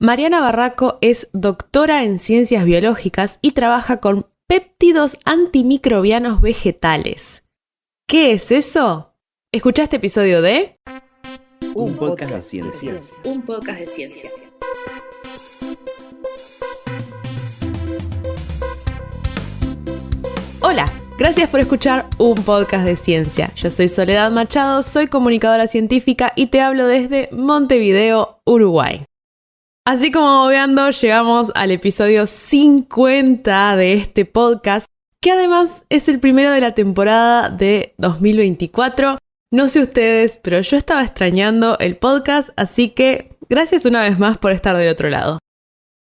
Mariana Barraco es doctora en ciencias biológicas y trabaja con péptidos antimicrobianos vegetales. ¿Qué es eso? Escuchá este episodio de... Un podcast de ciencia. Un podcast de ciencia. Hola, gracias por escuchar un podcast de ciencia. Yo soy Soledad Machado, soy comunicadora científica y te hablo desde Montevideo, Uruguay. Así como obviando, llegamos al episodio 50 de este podcast, que además es el primero de la temporada de 2024. No sé ustedes, pero yo estaba extrañando el podcast, así que gracias una vez más por estar del otro lado.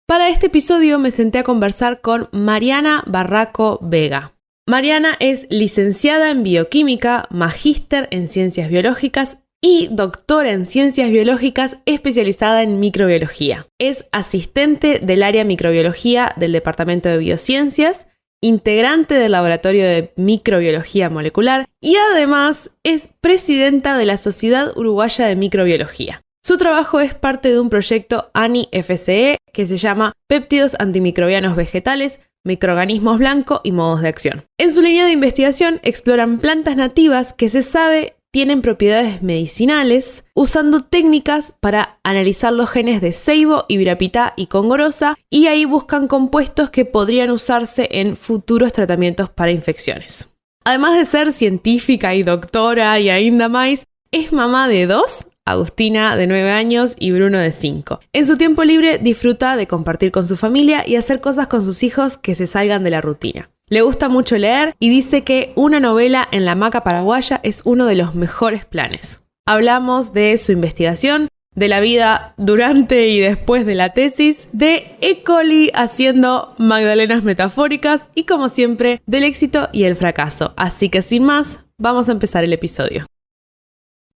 Para este episodio me senté a conversar con Mariana Barraco Vega. Mariana es licenciada en bioquímica, magíster en ciencias biológicas y doctora en ciencias biológicas especializada en microbiología. Es asistente del área microbiología del Departamento de Biociencias, integrante del Laboratorio de Microbiología Molecular y además es presidenta de la Sociedad Uruguaya de Microbiología. Su trabajo es parte de un proyecto ANI-FCE que se llama Péptidos Antimicrobianos Vegetales, Microorganismos Blanco y Modos de Acción. En su línea de investigación exploran plantas nativas que se sabe tienen propiedades medicinales, usando técnicas para analizar los genes de ceibo, ibirapitá y congorosa, y ahí buscan compuestos que podrían usarse en futuros tratamientos para infecciones. Además de ser científica y doctora y ainda más, es mamá de 2, Agustina de 9 años y Bruno de 5. En su tiempo libre disfruta de compartir con su familia y hacer cosas con sus hijos que se salgan de la rutina. Le gusta mucho leer y dice que una novela en la hamaca paraguaya es uno de los mejores planes. Hablamos de su investigación, de la vida durante y después de la tesis, de E. coli haciendo magdalenas metafóricas y, como siempre, del éxito y el fracaso. Así que sin más, vamos a empezar el episodio.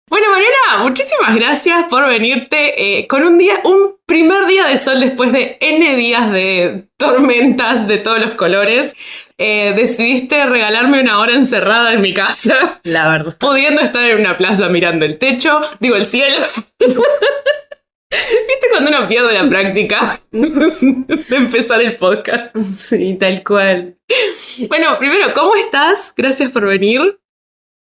Bueno, Mariana, muchísimas gracias por venirte con un primer día de sol después de N días de tormentas de todos los colores. Decidiste regalarme una hora encerrada en mi casa, La verdad. pudiendo estar en una plaza mirando el techo, el cielo. ¿Viste cuando uno pierde la práctica de empezar el podcast? Sí, tal cual. Bueno, primero, ¿cómo estás? Gracias por venir.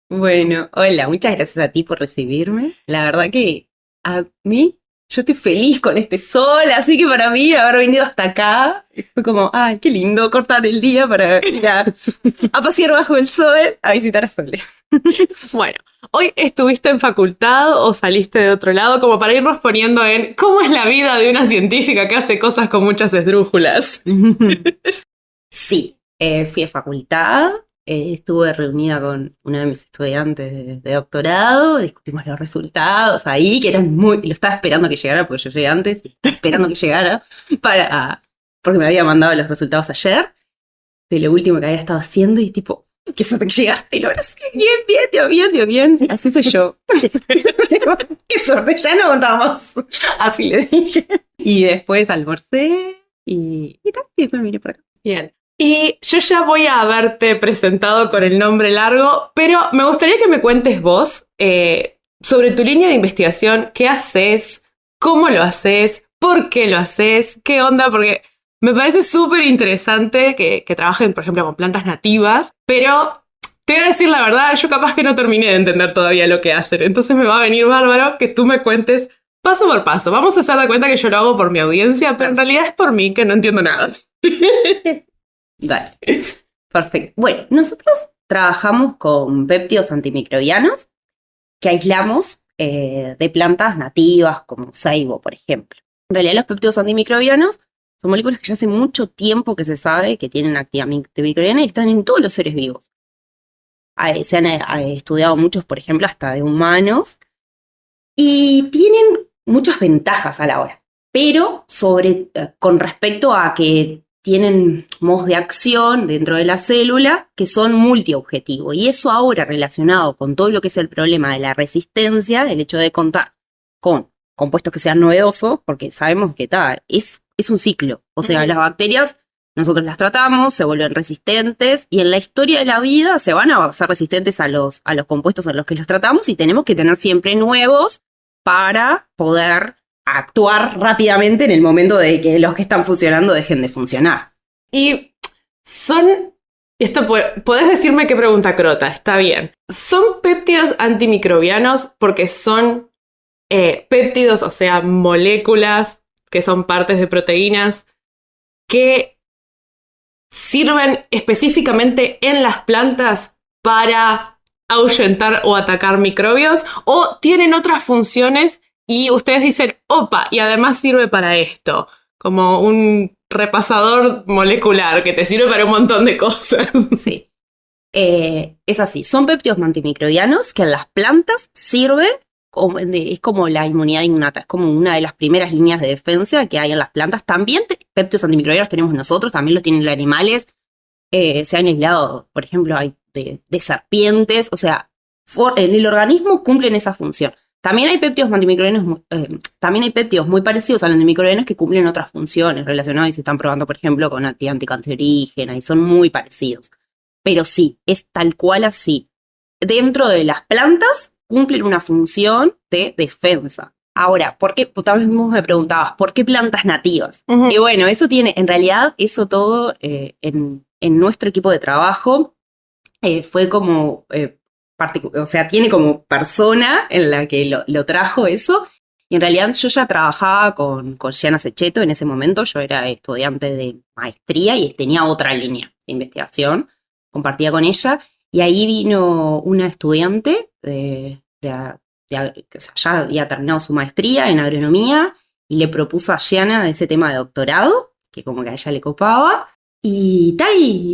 Bueno, hola, muchas gracias a ti por recibirme. La verdad que a mí, yo estoy feliz con este sol, así que para mí haber venido hasta acá fue como, ay, qué lindo cortar el día para ir a pasear bajo el sol, a visitar a Sole. Bueno, ¿hoy estuviste en facultad o saliste de otro lado? Como para irnos poniendo en cómo es la vida de una científica que hace cosas con muchas esdrújulas. Sí, fui a facultad. Estuve reunida con una de mis estudiantes de doctorado, discutimos los resultados ahí, que eran lo estaba esperando que llegara, porque yo llegué antes, y estaba esperando que llegara, porque me había mandado los resultados ayer, de lo último que había estado haciendo, y tipo, qué suerte que llegaste, y lo sí, bien, así soy yo. Qué suerte, ya no contamos. Así le dije. Y después almorcé, y después vine por acá. Bien. Y yo ya voy a haberte presentado con el nombre largo, pero me gustaría que me cuentes vos sobre tu línea de investigación, qué haces, cómo lo haces, por qué lo haces, qué onda, porque me parece súper interesante que trabajen, por ejemplo, con plantas nativas, pero te voy a decir la verdad, yo capaz que no terminé de entender todavía lo que hacen, entonces me va a venir bárbaro que tú me cuentes paso por paso. Vamos a hacer de cuenta que yo lo hago por mi audiencia, pero en realidad es por mí, que no entiendo nada. Dale, perfecto. Bueno, nosotros trabajamos con péptidos antimicrobianos que aislamos de plantas nativas como ceibo, por ejemplo. En realidad los péptidos antimicrobianos son moléculas que ya hace mucho tiempo que se sabe que tienen actividad antimicrobiana y están en todos los seres vivos. Se han estudiado muchos, por ejemplo, hasta de humanos, y tienen muchas ventajas a la hora, pero con respecto a que tienen modos de acción dentro de la célula que son multiobjetivos. Y eso ahora relacionado con todo lo que es el problema de la resistencia, el hecho de contar con compuestos que sean novedosos, porque sabemos que es un ciclo. O sea, las bacterias nosotros las tratamos, se vuelven resistentes y en la historia de la vida se van a ser resistentes a los compuestos a los que los tratamos y tenemos que tener siempre nuevos para poder actuar rápidamente en el momento de que los que están funcionando dejen de funcionar. Y son... Esto podés decirme qué pregunta crota, está bien. ¿Son péptidos antimicrobianos porque son péptidos, o sea, moléculas que son partes de proteínas que sirven específicamente en las plantas para ahuyentar o atacar microbios? ¿O tienen otras funciones y ustedes dicen, opa, y además sirve para esto? Como un repasador molecular que te sirve para un montón de cosas. Sí. Es así, son péptidos antimicrobianos que en las plantas sirven, es como la inmunidad innata, es como una de las primeras líneas de defensa que hay en las plantas. También péptidos antimicrobianos tenemos nosotros, también los tienen los animales. Se han aislado, por ejemplo, hay de serpientes, o sea, en el organismo cumplen esa función. También hay péptidos antimicrobianos, también hay péptidos muy parecidos a los antimicrobianos que cumplen otras funciones relacionadas y se están probando, por ejemplo, con actividad anticancerígena y son muy parecidos. Pero sí, es tal cual así. Dentro de las plantas cumplen una función de defensa. Ahora, ¿por qué? Pues, tal vez me preguntabas, ¿por qué plantas nativas? Uh-huh. Y bueno, eso tiene, en realidad, eso todo en nuestro equipo de trabajo fue como... o sea, tiene como persona en la que lo trajo eso. Y en realidad yo ya trabajaba con Gianna Cecchetto en ese momento. Yo era estudiante de maestría y tenía otra línea de investigación. Compartía con ella. Y ahí vino una estudiante que ya había terminado su maestría en agronomía y le propuso a Gianna ese tema de doctorado, que como que a ella le copaba. Y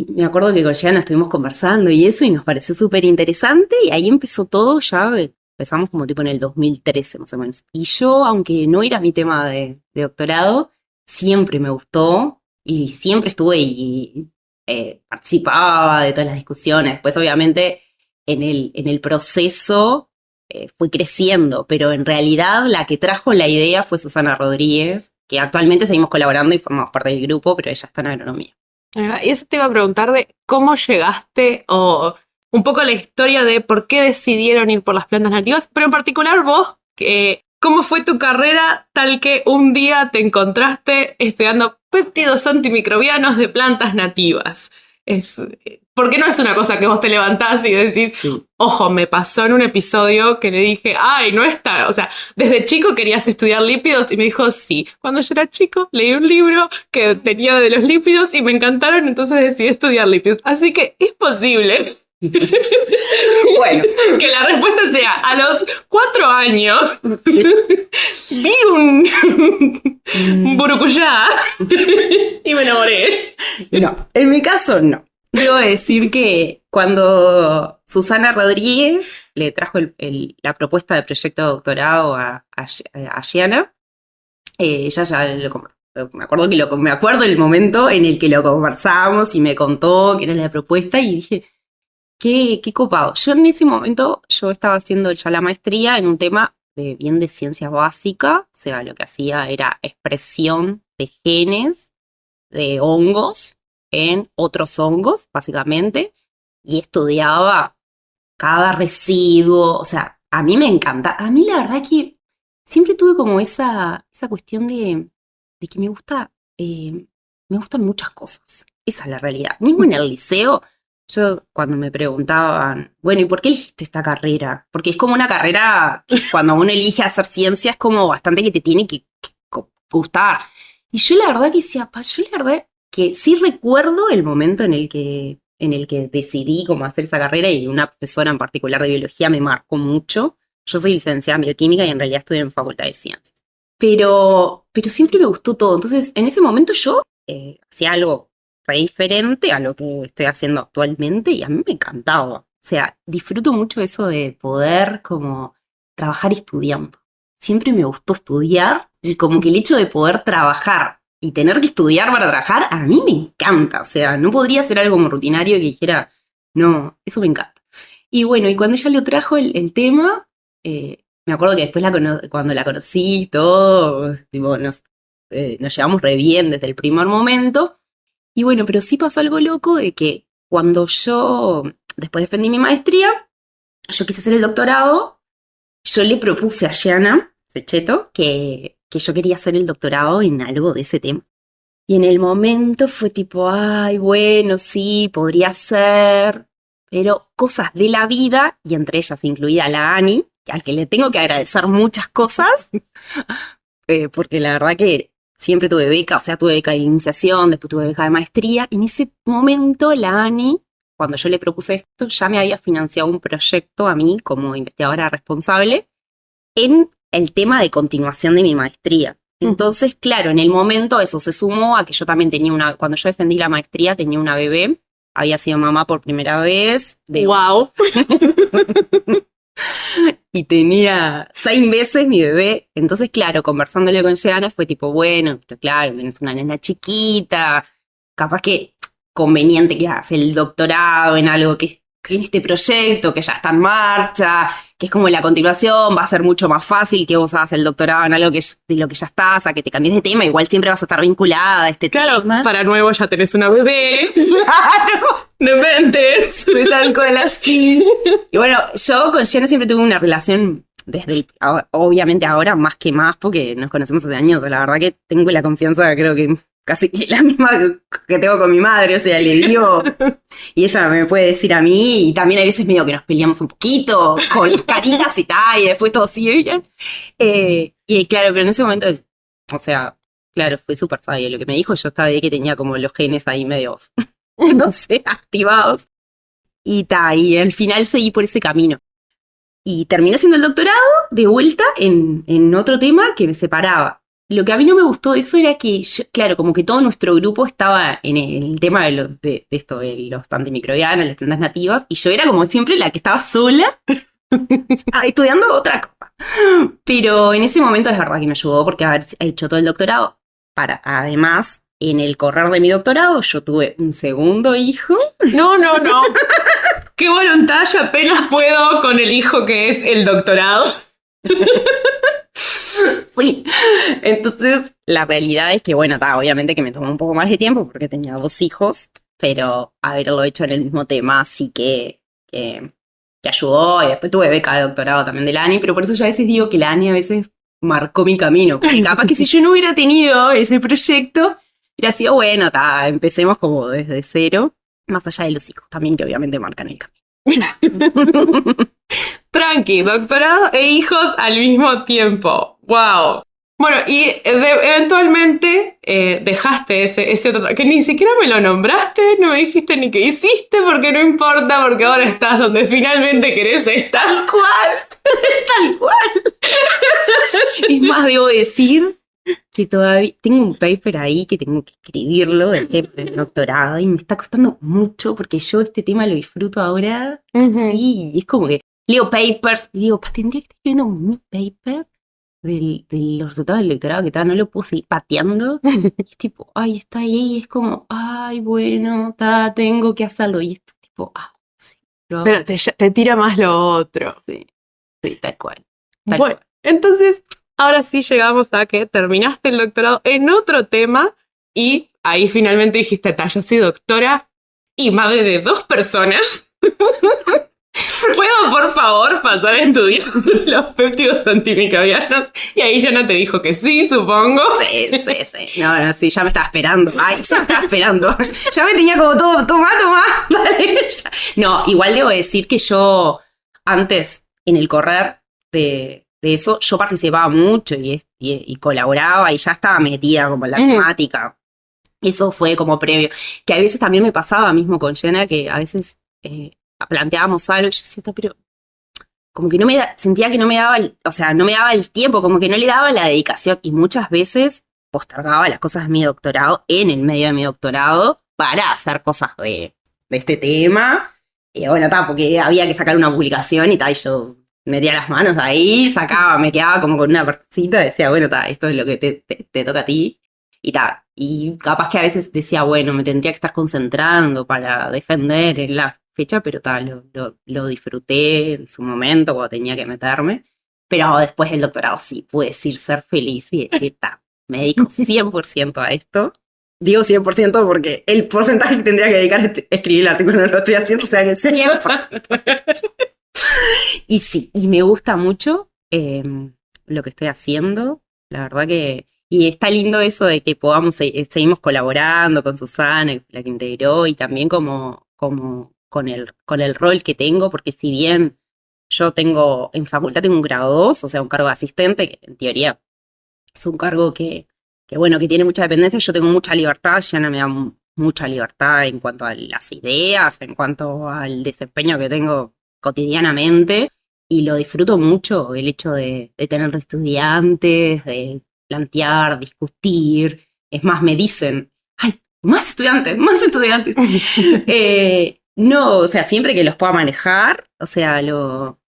me acuerdo que con Gianna estuvimos conversando y eso, y nos pareció súper interesante, y ahí empezó todo, ya empezamos como tipo en el 2013 más o menos. Y yo, aunque no era mi tema de doctorado, siempre me gustó, y siempre estuve y participaba de todas las discusiones. Después, obviamente, en el proceso fui creciendo, pero en realidad la que trajo la idea fue Susana Rodríguez, que actualmente seguimos colaborando y formamos parte del grupo, pero ella está en agronomía. Y eso te iba a preguntar de cómo llegaste, o un poco la historia de por qué decidieron ir por las plantas nativas, pero en particular vos, ¿cómo fue tu carrera tal que un día te encontraste estudiando péptidos antimicrobianos de plantas nativas? ¿Por qué no es una cosa que vos te levantás y decís, sí, ojo, me pasó en un episodio que le dije, ay, no está, o sea, desde chico querías estudiar lípidos? Y me dijo, sí, cuando yo era chico leí un libro que tenía de los lípidos y me encantaron, entonces decidí estudiar lípidos. Así que es posible. Bueno, que la respuesta sea, a los 4 años vi un burucuyá y me enamoré. No, en mi caso no. Debo decir que cuando Susana Rodríguez le trajo la propuesta de proyecto de doctorado a Gianna, ella ya me acuerdo el momento en el que lo conversamos y me contó que era la propuesta y dije, qué copado. Yo en ese momento, yo estaba haciendo ya la maestría en un tema de ciencia básica, o sea, lo que hacía era expresión de genes de hongos en otros hongos, básicamente, y estudiaba cada residuo. O sea, a mí me encanta. A mí la verdad que siempre tuve como esa cuestión de que me gustan muchas cosas. Esa es la realidad. Mismo en el liceo, yo cuando me preguntaban, bueno, ¿y por qué elegiste esta carrera? Porque es como una carrera que cuando uno elige hacer ciencia es como bastante que te tiene que gustar. Y yo la verdad que decía, yo la verdad que sí recuerdo el momento en el que decidí cómo hacer esa carrera, y una profesora en particular de biología me marcó mucho. Yo soy licenciada en bioquímica y en realidad estudié en Facultad de Ciencias. Pero siempre me gustó todo. Entonces, en ese momento yo hacía algo re diferente a lo que estoy haciendo actualmente y a mí me encantaba. O sea, disfruto mucho eso de poder como trabajar estudiando. Siempre me gustó estudiar, y como que el hecho de poder trabajar y tener que estudiar para trabajar, a mí me encanta. O sea, no podría ser algo como rutinario que dijera, no, eso me encanta. Y bueno, y cuando ella le trajo el tema, me acuerdo que después cuando la conocí y todo, tipo, nos llevamos re bien desde el primer momento. Y bueno, pero sí pasó algo loco de que cuando yo, después defendí mi maestría, yo quise hacer el doctorado, yo le propuse a Gianna Cecchetto que que yo quería hacer el doctorado en algo de ese tema. Y en el momento fue tipo, ay, bueno, sí, podría ser, pero cosas de la vida, y entre ellas incluida la Ani, al que le tengo que agradecer muchas cosas, porque la verdad que siempre tuve beca, o sea, tuve beca de iniciación, después tuve beca de maestría. En ese momento la Ani, cuando yo le propuse esto, ya me había financiado un proyecto a mí como investigadora responsable en el tema de continuación de mi maestría. Entonces, claro, en el momento eso se sumó a que yo también tenía cuando yo defendí la maestría tenía una bebé, había sido mamá por primera vez. ¡Wow! Y tenía 6 meses mi bebé. Entonces, claro, conversándole con Jeana fue tipo, bueno, pero claro, tenés una nena chiquita, capaz que conveniente que hagas el doctorado en algo que en este proyecto que ya está en marcha, que es como la continuación, va a ser mucho más fácil que vos hagas el doctorado en algo de lo que ya estás, a que te cambies de tema, igual siempre vas a estar vinculada a este tema. Claro, para nuevo ya tenés una bebé. ¡Claro! No inventes. Fue tal cual así. Y bueno, yo con Jenna siempre tuve una relación obviamente ahora más que más, porque nos conocemos hace años, la verdad que tengo la confianza, creo que casi la misma que tengo con mi madre, o sea, le digo, y ella me puede decir a mí, y también hay veces medio que nos peleamos un poquito, con las caritas y tal, y después todo sigue bien. Y claro, pero en ese momento, o sea, claro, fue súper sabio lo que me dijo, yo estaba de que tenía como los genes ahí medios, no sé, activados, y al final seguí por ese camino. Y terminé haciendo el doctorado de vuelta en otro tema que me separaba. Lo que a mí no me gustó de eso era que, claro, como que todo nuestro grupo estaba en el tema de esto, de los antimicrobianos, las plantas nativas, y yo era como siempre la que estaba sola estudiando otra cosa. Pero en ese momento es verdad que me ayudó porque haber hecho todo el doctorado. Además, en el correr de mi doctorado, yo tuve un segundo hijo. No. ¡Qué voluntad! Yo apenas puedo con el hijo que es el doctorado. Sí, entonces la realidad es que, bueno, obviamente que me tomó un poco más de tiempo porque tenía 2 hijos, pero haberlo hecho en el mismo tema sí que ayudó. Y después tuve beca de doctorado también de la ANI, pero por eso yo a veces digo que la ANI a veces marcó mi camino, porque capaz que si yo no hubiera tenido ese proyecto, hubiera sido, bueno, empecemos como desde cero, más allá de los hijos también que obviamente marcan el camino. Tranqui, doctorado e hijos al mismo tiempo. ¡Wow! Bueno, y eventualmente dejaste ese otro, que ni siquiera me lo nombraste, no me dijiste ni qué hiciste, porque no importa, porque ahora estás donde finalmente querés estar. Tal cual. Es más, debo decir que todavía tengo un paper ahí que tengo que escribirlo, el doctorado, y me está costando mucho porque yo este tema lo disfruto ahora. Sí, es como que leo papers y digo, tendría que estar escribiendo mi paper de los resultados del doctorado que no lo puedo seguir pateando. Y es tipo, ay, está ahí, y es como, ay, bueno, tengo que hacerlo. Y esto es tipo, sí. Pero te tira más lo otro. Sí, tal cual. Bueno, entonces, ahora sí llegamos a que terminaste el doctorado en otro tema y ahí finalmente dijiste, yo soy doctora y madre de 2 personas. ¿Puedo, por favor, pasar a estudiar los péptidos antimicrobianos? Y ahí Jana te dijo que sí, supongo. Sí. No, sí, ya me estaba esperando. Ay, ya me estaba esperando. Ya me tenía como todo, toma, dale. No, igual debo decir que yo, antes, en el correr de eso, yo participaba mucho y colaboraba y ya estaba metida como en la temática. Eso fue como previo. Que a veces también me pasaba mismo con Jenna, que a veces planteábamos algo y yo decía, pero como que sentía que no me daba el tiempo, como que no le daba la dedicación, y muchas veces postergaba las cosas de mi doctorado en el medio de mi doctorado para hacer cosas de este tema. Y bueno, porque había que sacar una publicación y yo metía las manos ahí, me quedaba como con una partecita, decía, bueno, esto es lo que te toca a ti. Y capaz que a veces decía, bueno, me tendría que estar concentrando para defender en la fecha, pero lo disfruté en su momento cuando tenía que meterme. Pero después del doctorado sí pude decir ser feliz y decir, me dedico 100% a esto. Digo 100% porque el porcentaje que tendría que dedicar a escribir el artículo no lo estoy haciendo, o sea que 100%. Y sí, y me gusta mucho lo que estoy haciendo. La verdad que... Y está lindo eso de que podamos, seguimos colaborando con Susana, que fue la que integró, y también como con el rol que tengo, porque si bien yo tengo, en facultad tengo un grado 2, o sea, un cargo de asistente, que en teoría es un cargo que bueno, que tiene mucha dependencia, yo tengo mucha libertad, Yana me da mucha libertad en cuanto a las ideas, en cuanto al desempeño que tengo cotidianamente, y lo disfruto mucho, el hecho de tener estudiantes, de plantear, discutir. Es más, me dicen, ¡ay, más estudiantes, más estudiantes! No, o sea, siempre que los pueda manejar, o sea,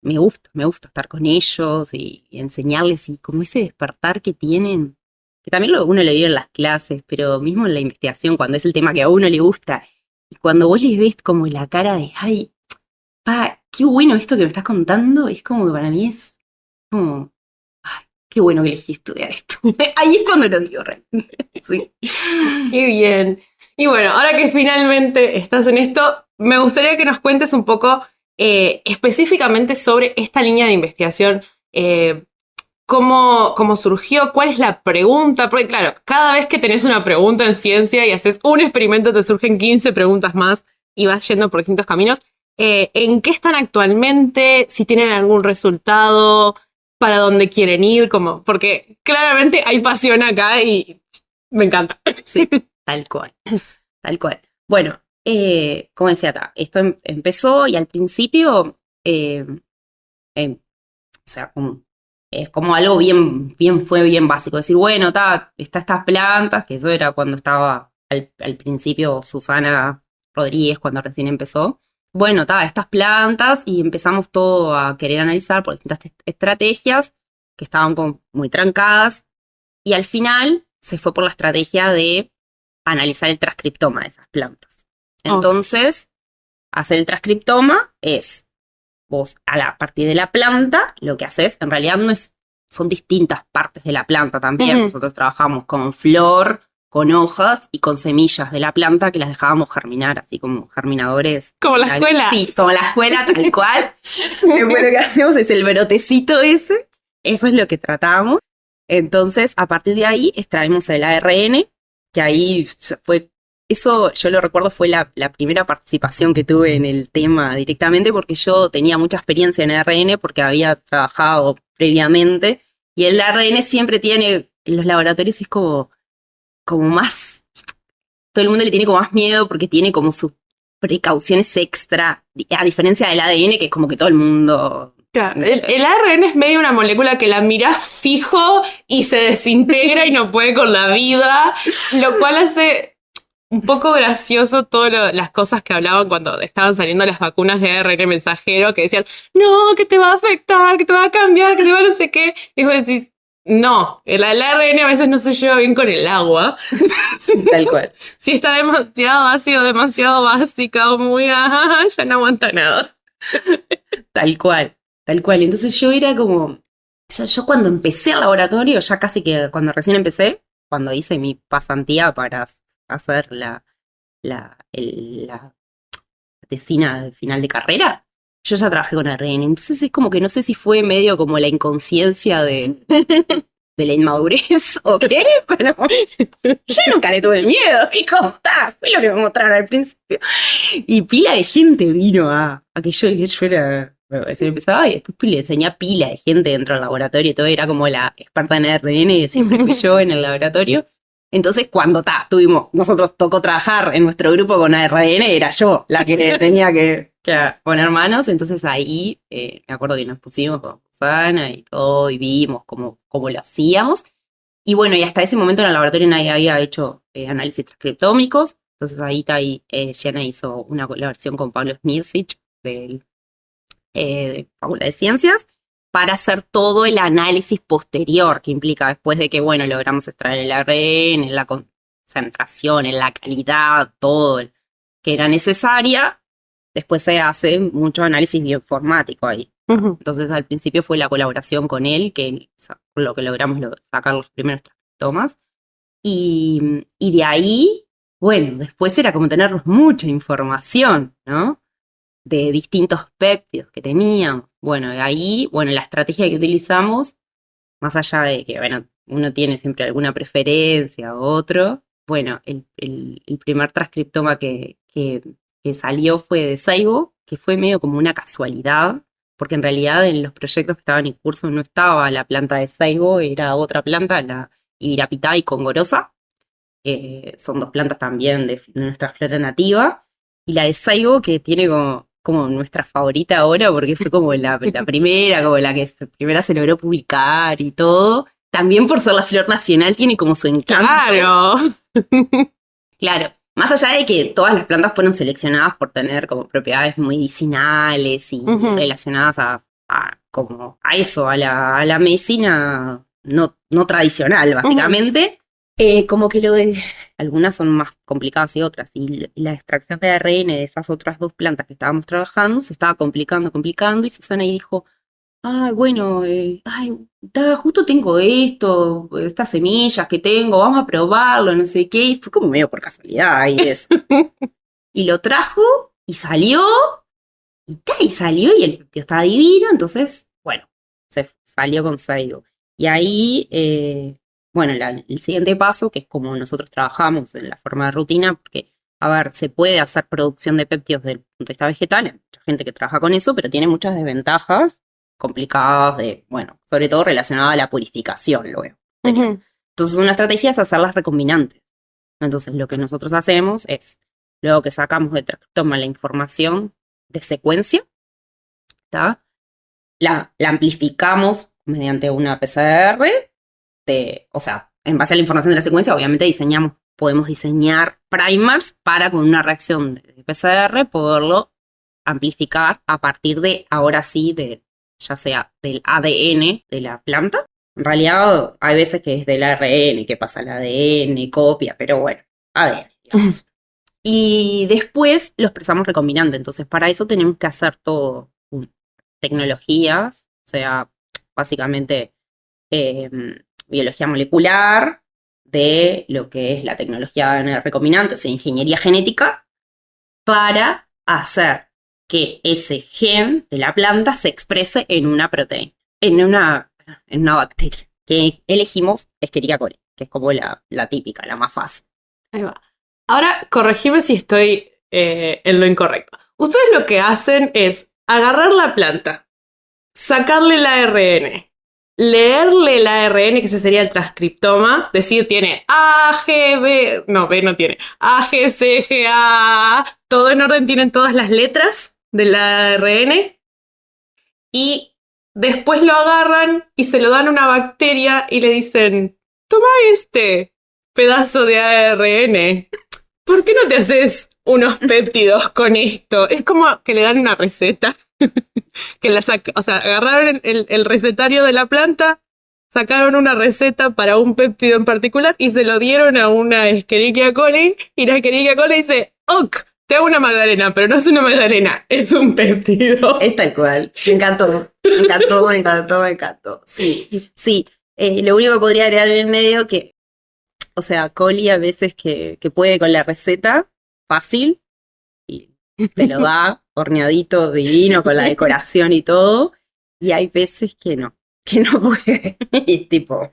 me gusta estar con ellos y enseñarles, y como ese despertar que tienen, que también uno lo vive en las clases, pero mismo en la investigación, cuando es el tema que a uno le gusta, y cuando vos les ves como la cara de, ¡ay, pa, qué bueno esto que me estás contando! Es como que para mí es como, ¡ay, qué bueno que elegí estudiar esto! Ahí es cuando lo digo realmente. Sí. Qué bien. Y bueno, ahora que finalmente estás en esto, me gustaría que nos cuentes un poco específicamente sobre esta línea de investigación. ¿Cómo surgió? ¿Cuál es la pregunta? Porque claro, cada vez que tenés una pregunta en ciencia y haces un experimento, te surgen 15 preguntas más y vas yendo por distintos caminos. ¿En qué están actualmente? ¿Si tienen algún resultado? ¿Para dónde quieren ir? Porque claramente hay pasión acá y me encanta. Sí, tal cual, tal cual. Bueno, como decía, esto empezó y al principio, o sea, es como algo fue bien básico. Decir, bueno, está estas plantas, que eso era cuando estaba al principio Susana Rodríguez, cuando recién empezó. Bueno, estas plantas, y empezamos todo a querer analizar por distintas estrategias que estaban muy trancadas, y al final se fue por la estrategia de analizar el transcriptoma de esas plantas. Entonces, hacer el transcriptoma es, vos a partir de la planta, lo que haces en realidad son distintas partes de la planta también. Nosotros trabajamos con flor, con hojas y con semillas de la planta que las dejábamos germinar, así como germinadores. Como la escuela. Sí, como la escuela, tal cual. Después lo que hacemos es el brotecito ese. Eso es lo que tratamos. Entonces, a partir de ahí, extraemos el ARN, que ahí fue... Eso, yo lo recuerdo, fue la primera participación que tuve en el tema directamente, porque yo tenía mucha experiencia en ARN, porque había trabajado previamente, y el ARN siempre tiene, en los laboratorios es como más, todo el mundo le tiene como más miedo, porque tiene como sus precauciones extra, a diferencia del ADN, que es como que todo el mundo... Claro, el ARN es medio una molécula que la mirás fijo y se desintegra y no puede con la vida, lo cual hace un poco gracioso todas las cosas que hablaban cuando estaban saliendo las vacunas de ARN mensajero, que decían, no, que te va a afectar, que te va a cambiar, que te va a no sé qué. Y vos decís, no, el ARN a veces no se lleva bien con el agua. Sí, tal cual. Si está demasiado ácido, demasiado básica o muy, ya no aguanta nada. Tal cual. Tal cual, entonces yo era como, yo cuando empecé el laboratorio, ya casi que cuando recién empecé, cuando hice mi pasantía para hacer la tesina de final de carrera, yo ya trabajé con ARN, entonces es como que no sé si fue medio como la inconsciencia de la inmadurez o qué, pero yo nunca le tuve miedo, y como está, fue lo que me mostraron al principio. Y pila de gente vino a que yo era... Se empezaba y después le enseñé a pila de gente dentro del laboratorio y todo, era como la experta en ARN y siempre fui yo en el laboratorio. Entonces cuando nosotros tocó trabajar en nuestro grupo con ARN, era yo la que tenía que poner manos, entonces ahí me acuerdo que nos pusimos con Susana y todo y vimos cómo lo hacíamos. Y bueno, y hasta ese momento en el laboratorio nadie había hecho análisis transcriptómicos, entonces ahí Jenna hizo una colaboración con Pablo Smirsic de Facultad de Ciencias para hacer todo el análisis posterior que implica después de que, bueno, logramos extraer el ARN, en la concentración, en la calidad, todo que era necesaria. Después se hace mucho análisis bioinformático ahí. Entonces al principio fue la colaboración con él, que lo que logramos sacar los primeros tomas. Y de ahí, bueno, después era como tener mucha información, ¿no? De distintos péptidos que teníamos. Bueno, ahí, la estrategia que utilizamos más allá de que, bueno, uno tiene siempre alguna preferencia u otro, bueno, el primer transcriptoma que salió fue de Seibo, que fue medio como una casualidad, porque en realidad en los proyectos que estaban en curso no estaba la planta de Seibo, era otra planta, la Ibirapitá y Congorosa, que son dos plantas también de nuestra flora nativa, y la de Seibo, que tiene como nuestra favorita ahora, porque fue como la primera, como la que primera se logró publicar y todo, también por ser la flor nacional tiene como su encanto. ¡Claro! Claro, más allá de que todas las plantas fueron seleccionadas por tener como propiedades medicinales y relacionadas como a eso, a la medicina no tradicional, básicamente. Como que algunas son más complicadas y otras, y la extracción de ARN de esas otras dos plantas que estábamos trabajando se estaba complicando, y Susana ahí dijo, bueno, justo tengo estas semillas que tengo, vamos a probarlo, no sé qué, y fue como medio por casualidad y eso. Y lo trajo, y salió, y el tío estaba divino, entonces, bueno, se salió con Seibo. Y ahí, bueno, el siguiente paso, que es como nosotros trabajamos en la forma de rutina, porque, a ver, se puede hacer producción de péptidos desde el punto de vista vegetal, hay mucha gente que trabaja con eso, pero tiene muchas desventajas complicadas bueno, sobre todo relacionadas a la purificación luego. Entonces una estrategia es hacerlas recombinantes. Entonces lo que nosotros hacemos es, luego que sacamos de transcriptoma la información de secuencia, ¿tá? La amplificamos mediante una PCR, o sea, en base a la información de la secuencia, obviamente podemos diseñar primers para con una reacción de PCR poderlo amplificar a partir de, ahora sí, ya sea del ADN de la planta. En realidad hay veces que es del ARN, que pasa el ADN, copia, pero bueno, ADN, digamos. Y después lo expresamos recombinante, entonces para eso tenemos que hacer todo, tecnologías, o sea, básicamente biología molecular, de lo que es la tecnología de recombinante, o sea, ingeniería genética, para hacer que ese gen de la planta se exprese en una proteína, en una bacteria, que elegimos Escherichia coli, que es como la típica, la más fácil. Ahí va. Ahora, corregime si estoy en lo incorrecto. Ustedes lo que hacen es agarrar la planta, sacarle el ARN, leerle el ARN, que ese sería el transcriptoma, decir tiene A, G, B, no, B no tiene, A, G, C, G, A, todo en orden, tienen todas las letras del ARN, y después lo agarran y se lo dan a una bacteria y le dicen, toma este pedazo de ARN, ¿por qué no te haces unos péptidos con esto? Es como que le dan una receta. Que o sea, agarraron el recetario de la planta, sacaron una receta para un péptido en particular y se lo dieron a una Escherichia coli, y la Escherichia coli dice, ok, te hago una magdalena, pero no es una magdalena, es un péptido. Es tal cual. Me encantó. Sí. Lo único que podría agregar en el medio que, o sea, coli a veces que puede con la receta, fácil, y te lo da horneadito, divino, con la decoración y todo, y hay veces que no puede. Y tipo,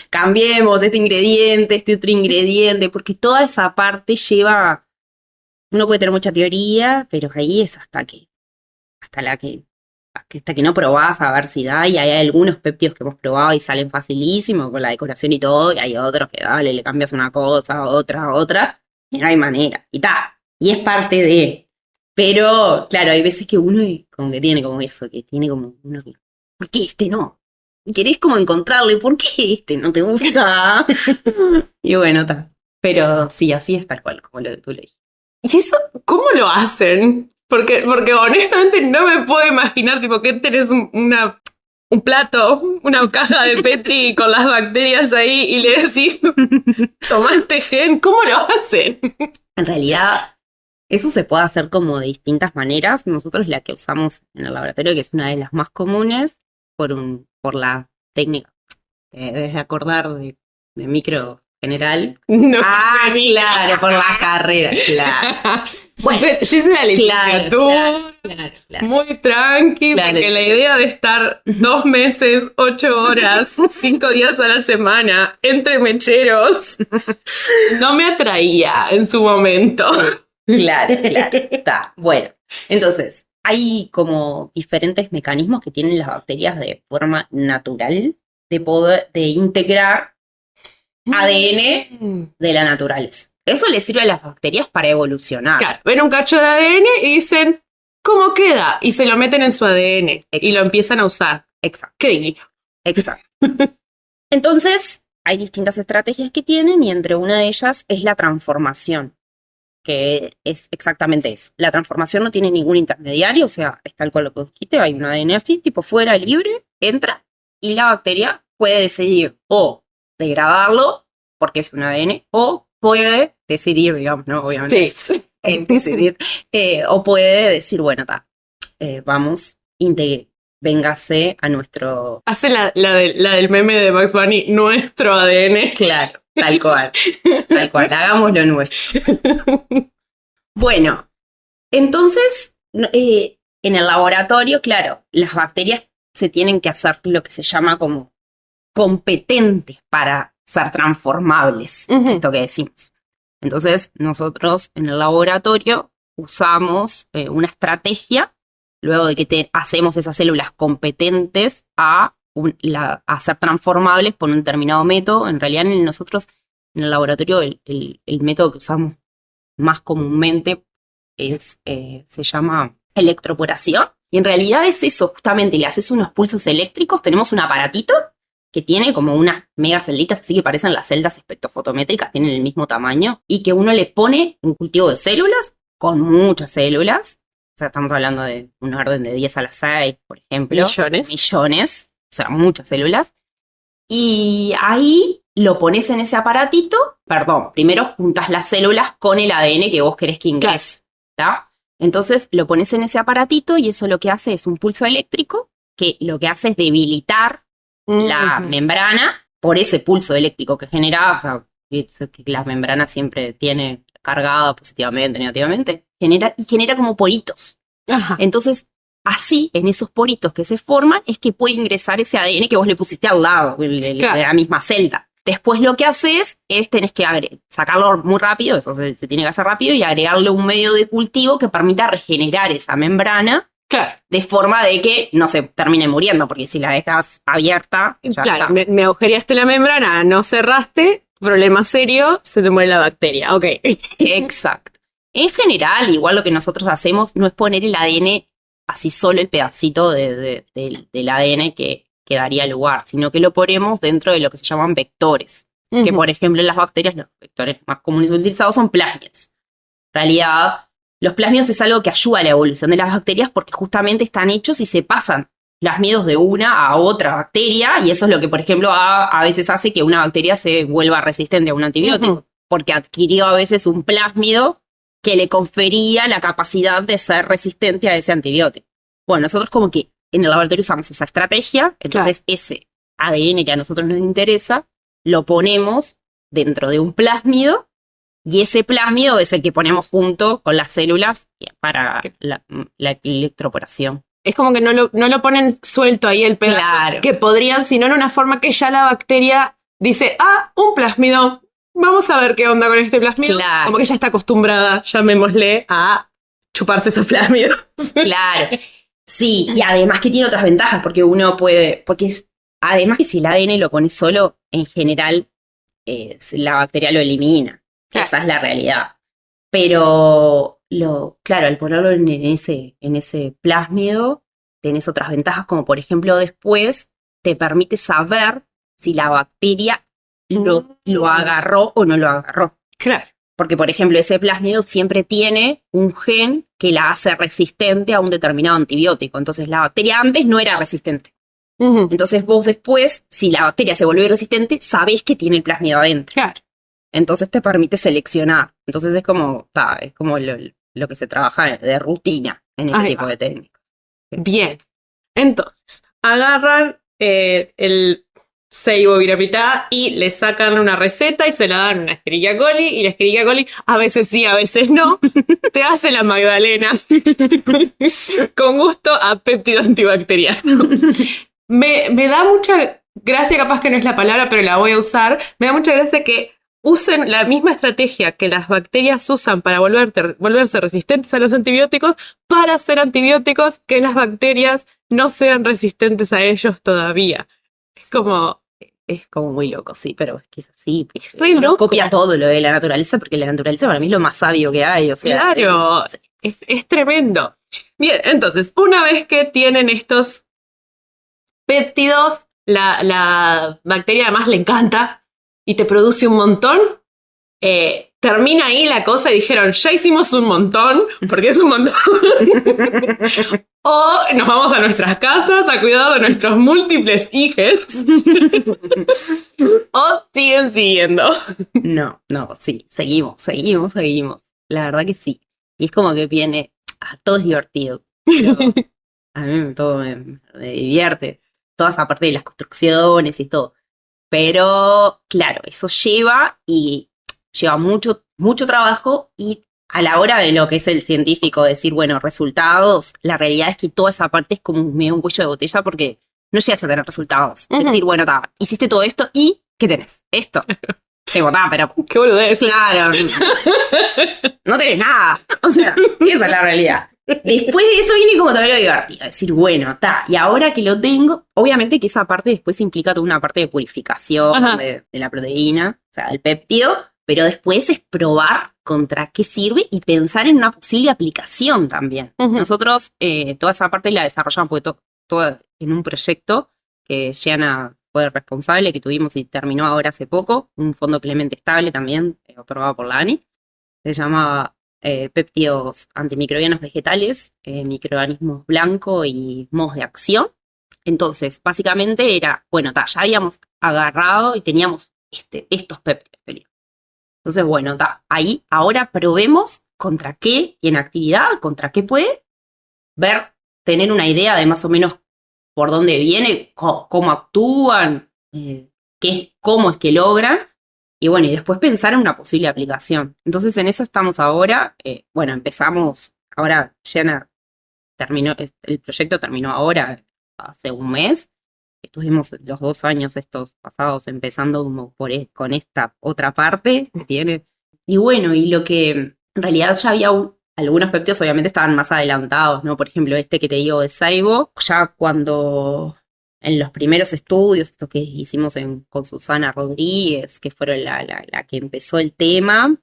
cambiemos este ingrediente, este otro ingrediente, porque toda esa parte lleva, uno puede tener mucha teoría, pero ahí es hasta que no probás a ver si da, y hay algunos péptidos que hemos probado y salen facilísimo con la decoración y todo, y hay otros que dale, le cambias una cosa, otra, y no hay manera, y y es parte de. Pero, claro, hay veces que uno como que tiene como eso, que tiene como uno que, ¿por qué este no? Y querés como encontrarle, ¿por qué este no te gusta? Y bueno, pero sí, así es tal cual, como lo que tú le dijiste. ¿Y eso cómo lo hacen? Porque honestamente no me puedo imaginar, tipo, que tenés un plato, una caja de Petri con las bacterias ahí y le decís, tomaste gen, ¿cómo lo hacen? En realidad, eso se puede hacer como de distintas maneras. Nosotros la que usamos en el laboratorio, que es una de las más comunes, por la técnica, debes de acordar de micro general. No claro, por la carrera, claro. Bueno, yo hice la licenciatura, claro. muy tranqui, Claro, porque la sí. idea de estar 2 meses, 8 horas, 5 días a la semana, entre mecheros, no me atraía en su momento. Claro. Está. Bueno, entonces, hay como diferentes mecanismos que tienen las bacterias de forma natural de poder de integrar ADN de la naturaleza. Eso le sirve a las bacterias para evolucionar. Claro, ven un cacho de ADN y dicen, ¿cómo queda? Y se lo meten en su ADN y lo empiezan a usar. Exacto. Qué divino. Exacto. Entonces, hay distintas estrategias que tienen y entre una de ellas es la transformación, que es exactamente eso. La transformación no tiene ningún intermediario, o sea, es tal cual lo que dijiste, hay un ADN así, tipo fuera, libre, entra, y la bacteria puede decidir o degradarlo, porque es un ADN, o puede decidir, digamos, ¿no? Obviamente. Sí. Decidir, o puede decir, bueno, vamos, véngase a nuestro... Hace la del meme de Bugs Bunny, nuestro ADN. Claro, tal cual, hagámoslo nuestro. Bueno, entonces, en el laboratorio, claro, las bacterias se tienen que hacer lo que se llama como competentes para ser transformables, esto que decimos. Entonces, nosotros en el laboratorio usamos una estrategia, luego de que hacemos esas células competentes a ser transformables por un determinado método. En realidad, nosotros en el laboratorio, el método que usamos más comúnmente se llama electroporación. Y en realidad es eso, justamente le haces unos pulsos eléctricos, tenemos un aparatito que tiene como unas megacelditas, así que parecen las celdas espectrofotométricas, tienen el mismo tamaño, y que uno le pone un cultivo de células, con muchas células, o sea, estamos hablando de un orden de 10 a la 6, por ejemplo. Millones, o sea, muchas células. Y ahí lo pones en ese aparatito, primero juntas las células con el ADN que vos querés que ingrese, ¿está? Entonces lo pones en ese aparatito y eso lo que hace es un pulso eléctrico, que lo que hace es debilitar la membrana por ese pulso eléctrico que genera, o sea, que la membrana siempre tiene cargada positivamente, negativamente, genera como poritos. Ajá. Entonces, así, en esos poritos que se forman, es que puede ingresar ese ADN que vos le pusiste al lado, de la misma celda. Después lo que haces es tenés que sacarlo muy rápido, eso se tiene que hacer rápido, y agregarle un medio de cultivo que permita regenerar esa membrana. Claro. De forma de que no se termine muriendo, porque si la dejas abierta, ya claro, está. Me agujereaste la membrana, no cerraste, problema serio, se te muere la bacteria. Ok. Exacto. En general, igual lo que nosotros hacemos no es poner el ADN así solo, el pedacito del ADN que daría lugar, sino que lo ponemos dentro de lo que se llaman vectores. Que, por ejemplo, en las bacterias, los vectores más comunes utilizados son plásmidos. En realidad, los plásmidos es algo que ayuda a la evolución de las bacterias porque justamente están hechos y se pasan plásmidos de una a otra bacteria, y eso es lo que, por ejemplo, a veces hace que una bacteria se vuelva resistente a un antibiótico, porque adquirió a veces un plásmido que le confería la capacidad de ser resistente a ese antibiótico. Bueno, nosotros como que en el laboratorio usamos esa estrategia, entonces ese ADN que a nosotros nos interesa, lo ponemos dentro de un plásmido, y ese plásmido es el que ponemos junto con las células para la electroporación. Es como que no lo ponen suelto ahí el pedazo. Claro. Que podrían, sino en una forma que ya la bacteria dice, un plásmido, vamos a ver qué onda con este plásmido. Claro. Como que ya está acostumbrada, llamémosle, a chuparse esos plásmidos. Claro. Sí, y además que tiene otras ventajas, porque uno puede, además que si el ADN lo pones solo, en general la bacteria lo elimina. Claro. Esa es la realidad. Pero, al ponerlo en ese plásmido, tenés otras ventajas, como por ejemplo después te permite saber si la bacteria lo agarró o no lo agarró. Claro. Porque, por ejemplo, ese plásmido siempre tiene un gen que la hace resistente a un determinado antibiótico. Entonces, la bacteria antes no era resistente. Entonces, vos después, si la bacteria se volvió resistente, sabés que tiene el plásmido adentro. Claro. Entonces, te permite seleccionar. Entonces, es como lo que se trabaja de rutina en este tipo de técnicas. Bien. Entonces, agarran Seibo Virapita y le sacan una receta y se la dan a una Escherichia coli y la Escherichia coli, a veces sí, a veces no, te hace la Magdalena con gusto a péptido antibacteriano. Me da mucha gracia, capaz que no es la palabra, pero la voy a usar, me da mucha gracia que usen la misma estrategia que las bacterias usan para volverse resistentes a los antibióticos para hacer antibióticos que las bacterias no sean resistentes a ellos todavía. Es como muy loco, sí, pero es que es así. Re Uno loco. copia todo lo de la naturaleza, porque la naturaleza para mí es lo más sabio que hay. O sea, Claro, es tremendo. Bien, entonces, una vez que tienen estos péptidos, la bacteria además le encanta y te produce un montón. Termina ahí la cosa y dijeron, ya hicimos un montón, porque es un montón. O nos vamos a nuestras casas a cuidar de nuestros múltiples hijos. O siguen siguiendo. No, sí, seguimos. La verdad que sí. Y es como que viene, todo es divertido. Pero a mí todo me divierte. Toda esa parte de las construcciones y todo. Pero, claro, eso lleva mucho trabajo y a la hora de lo que es el científico decir, bueno, resultados, la realidad es que toda esa parte es como medio un cuello de botella porque no llegas a tener resultados. Es decir, bueno, hiciste todo esto y ¿qué tenés? Esto. Pero Qué boludez. claro, no tenés nada. O sea, esa es la realidad. Después de eso viene como también lo divertido. Decir, bueno, y ahora que lo tengo, obviamente que esa parte después implica toda una parte de purificación de la proteína, o sea, del péptido, pero después es probar contra qué sirve y pensar en una posible aplicación también. Nosotros toda esa parte la desarrollamos porque todo en un proyecto que Gianna fue responsable, que tuvimos y terminó ahora hace poco, un fondo Clemente Estable también, otorgado por la ANI. Se llama Péptidos Antimicrobianos Vegetales, Microorganismos Blanco y Modos de Acción. Entonces, básicamente era, bueno, ya habíamos agarrado y teníamos estos péptidos. Entonces, bueno, ahí ahora probemos contra qué y en actividad, contra qué puede tener una idea de más o menos por dónde viene, cómo actúan, cómo es que logran, y bueno, y después pensar en una posible aplicación. Entonces en eso estamos ahora, empezamos, ahora Gianna terminó, el proyecto terminó ahora, hace un mes, estuvimos los 2 años estos pasados empezando como con esta otra parte que tiene, y bueno, y lo que en realidad ya había algunos péptidos obviamente estaban más adelantados, ¿no? Por ejemplo, este que te digo de Seibo, ya cuando en los primeros estudios, esto que hicimos con Susana Rodríguez, que fueron la que empezó el tema,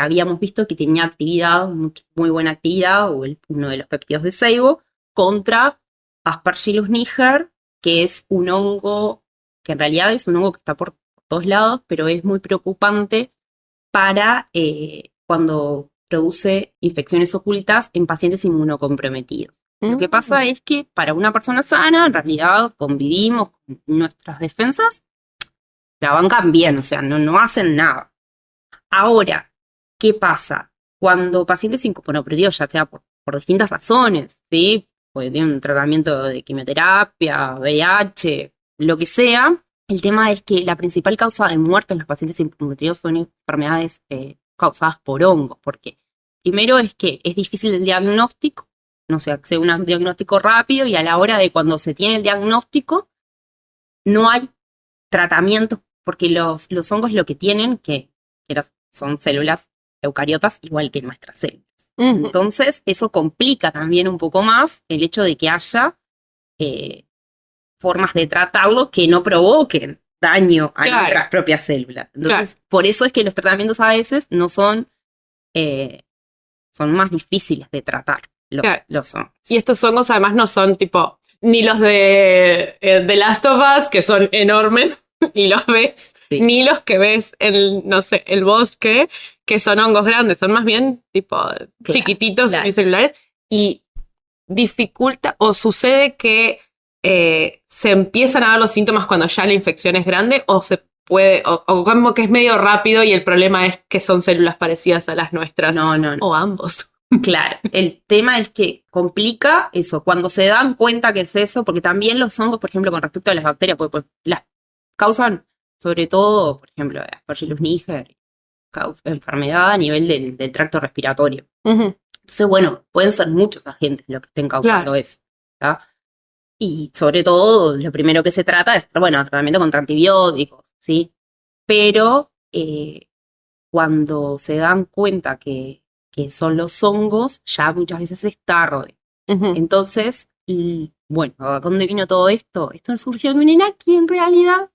habíamos visto que tenía actividad, muy buena actividad, uno de los péptidos de Seibo, contra Aspergillus niger, que es un hongo, que en realidad es un hongo que está por todos lados, pero es muy preocupante para cuando produce infecciones ocultas en pacientes inmunocomprometidos. Lo que pasa es que para una persona sana, en realidad convivimos con nuestras defensas, la bancan bien, o sea, no hacen nada. Ahora, ¿qué pasa? Cuando pacientes inmunocomprometidos, ya sea por distintas razones, ¿sí? Porque tienen un tratamiento de quimioterapia, VIH, lo que sea, el tema es que la principal causa de muerte en los pacientes inmunocomprometidos son enfermedades causadas por hongos, porque primero es que es difícil el diagnóstico, no se accede a un diagnóstico rápido y a la hora de cuando se tiene el diagnóstico no hay tratamientos porque los hongos lo que tienen que son células eucariotas igual que nuestras células. Entonces eso complica también un poco más el hecho de que haya formas de tratarlo que no provoquen daño a nuestras propias células. Entonces por eso es que los tratamientos a veces no son más difíciles de tratar. Los hongos. Y estos hongos además no son tipo ni los de The Last of Us, que son enormes y los ves, ni los que ves en, no sé, el bosque, que son hongos grandes, son más bien tipo chiquititos unicelulares, y dificulta o sucede que se empiezan a ver los síntomas cuando ya la infección es grande, o se puede, o como que es medio rápido y el problema es que son células parecidas a las nuestras. No. O ambos. Claro, el tema es que complica eso, cuando se dan cuenta que es eso, porque también los hongos, por ejemplo, con respecto a las bacterias, pues las causan, sobre todo, por ejemplo, Aspergillus niger, enfermedad a nivel del tracto respiratorio. Ujú. Entonces, bueno, pueden ser muchos agentes los que estén causando Claro. eso. ¿Tá? Y sobre todo, lo primero que se trata es, bueno, tratamiento contra antibióticos, ¿sí? Pero cuando se dan cuenta que son los hongos, ya muchas veces es tarde. Ujú. Entonces, bueno, ¿a dónde vino todo esto? Esto surgió en un ENAQui en realidad.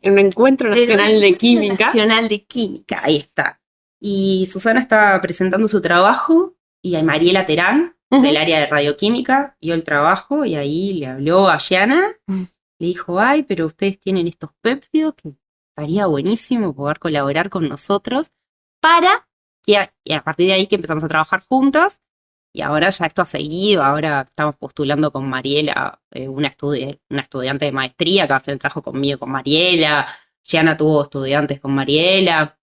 Un encuentro nacional de química. Nacional de Química, ahí está. Y Susana está presentando su trabajo y a Mariela Terán, del área de radioquímica, vio el trabajo y ahí le habló a Gianna, le dijo, ay, pero ustedes tienen estos péptidos que estaría buenísimo poder colaborar con nosotros para que, y a partir de ahí que empezamos a trabajar juntas. Y ahora ya esto ha seguido, ahora estamos postulando con Mariela, una estudiante de maestría que va a hacer el trabajo conmigo con Mariela. Gianna tuvo estudiantes con Mariela.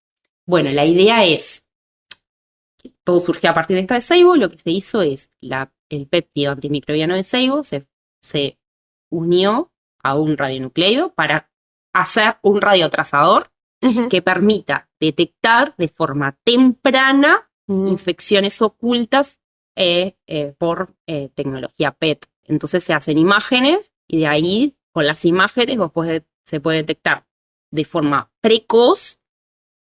Bueno, la idea es, todo surgió a partir de esta de Seibo, lo que se hizo es, el péptido antimicrobiano de Seibo se unió a un radionucleido para hacer un radiotrazador que permita detectar de forma temprana infecciones ocultas por tecnología PET. Entonces se hacen imágenes y de ahí, con las imágenes, se puede detectar de forma precoz,